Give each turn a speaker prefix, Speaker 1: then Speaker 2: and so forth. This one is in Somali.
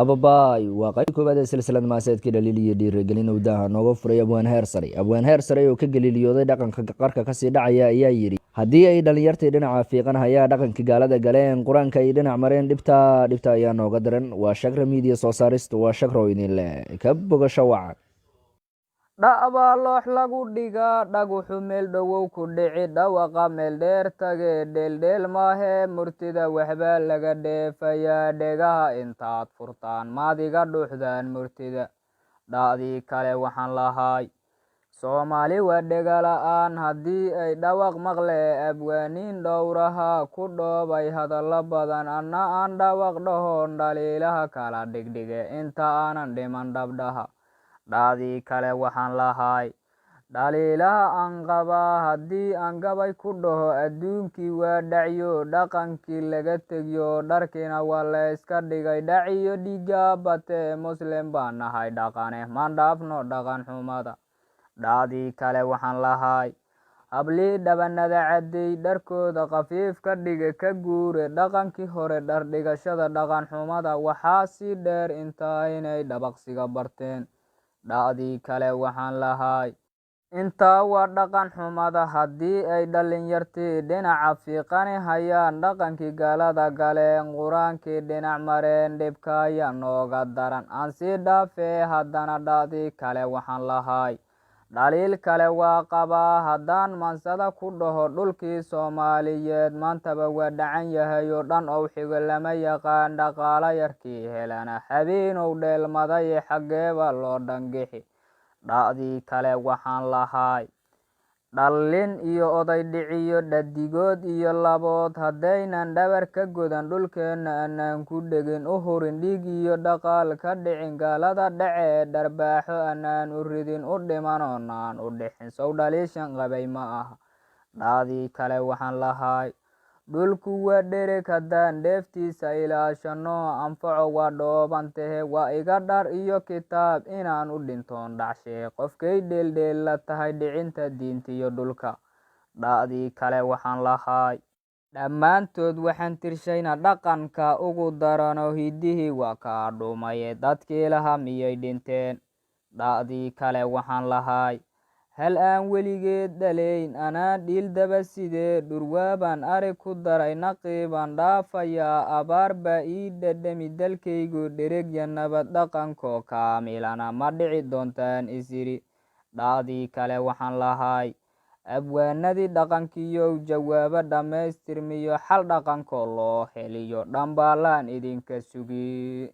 Speaker 1: ababaay waa qayb koowaad ee silsilad maaseedkii dhaliil iyo dhiirigelin owdaha nooga furay abwaan heer sare oo ka geliliyooday dhaqanka qarka kasii dhacaya ayaa yidhi haddii ay dhallinyartii dhinaca fiiqan hayaa dhaqankii gaalada galeen qur-aanka ay dhinac mareen dhibta ayaa nooga daran. waa shakra miidiya soo saarista, waa shakro idin leh ka bogasho wacan.
Speaker 2: dha'baa loox lagu dhigaa dhaguxu meel dhowow ku dhici dhawaqa meel dheer tage dheeldheel maahee murtida waxbaa laga dheefayaa dhegaha intaad furtaan maadiga dhuuxdaan murtida. dha'dii kale waxaan lahay soomaali waa dhega la-aan haddii ay dhawaq maqle abwaaniin dhowraha ku dhoobay hadallo badan anna aan dhawaq dhahoon dhaliilaha kala dhigdhige inta aanan dhiman dhabdhaha. dha'dii kale waxaan lahay dhaliilaha aan qabaa haddii aan gabay ku dhaho adduunkii waa dhacyo dhaqankii laga tegiyo dharkiina waa la iska dhigay dhaciyo dhiigaa batee muslim baan nahay dhaqane ma dhaafno dhaqan xumada. dha'dii kale waxaan lahay hablii dhabanada cadday dharkooda khafiif ka dhige ka guure dhaqankii hore dhar dhigashada dhaqan xumada waxaa sii dheer intaa inay dhabaqsiga barteen. dha'dii kale waxaan lahay intaa waa dhaqan xumada haddii ay dhallinyartii dhinaca fiiqani hayaan dhaqankii gaalada galeen qur-aankii dhinac mareen dhibka ayaa nooga daran aan sii dhaafee haddana. dha'dii kale waxaan lahay dhaliil kale waa qabaa haddaan maansada ku dhaho dhulkii soomaaliyeed maantaba waa dhacan yahay oo dhan ow xigo lama yaqaan dhaqaala yarkii helana habeenow dheelmadaye xaggeeba loo dhangixi. dha'dii kale waxaan lahay dhallin iyo oday dhiciyo dhadigood iyo labood haddaynan dhabar ka godan dhulkeenna anaan ku dhegin u hurin dhiig iyo dhaqaal ka dhicin gaalada dhacee dharbaaxo anaan u ridin u dhiman oonaan u dhixin sow dhaliishan qabay ma aha. dha'dii kale waxaan lahay dhulku waa dhereg haddaan dheeftiisa ilaashano anfaco waa dhoobantahe waa iga dhar iyo kitaab inaan u dhintoon dhacshee qofkay dheeldheel la tahay dhicinta diintiyo dhulka. dha'dii kale waxaan lahay dhammaantood waxaan tirshayna dhaqanka ugu darano hiddihii waa kaa dhumaye dadkii laha miyay dhinteen. dha'dii kale waxaan lahay hal aan weligeed dhalayn anaa dhiil daba sidee dhurwaabaan arig ku daray naqiibaan dhaafayaa abaar baa ii dhadhami dalkaygu dheregya nabad dhaqankoo kaamilana ma dhici doontaan isiri. dha'dii kale waxaan lahay abwaanadii dhaqankiyow jawaabo dhammaystirmiyo xal dhaqankoo loo heliyo dhambaalaan idinka sugi.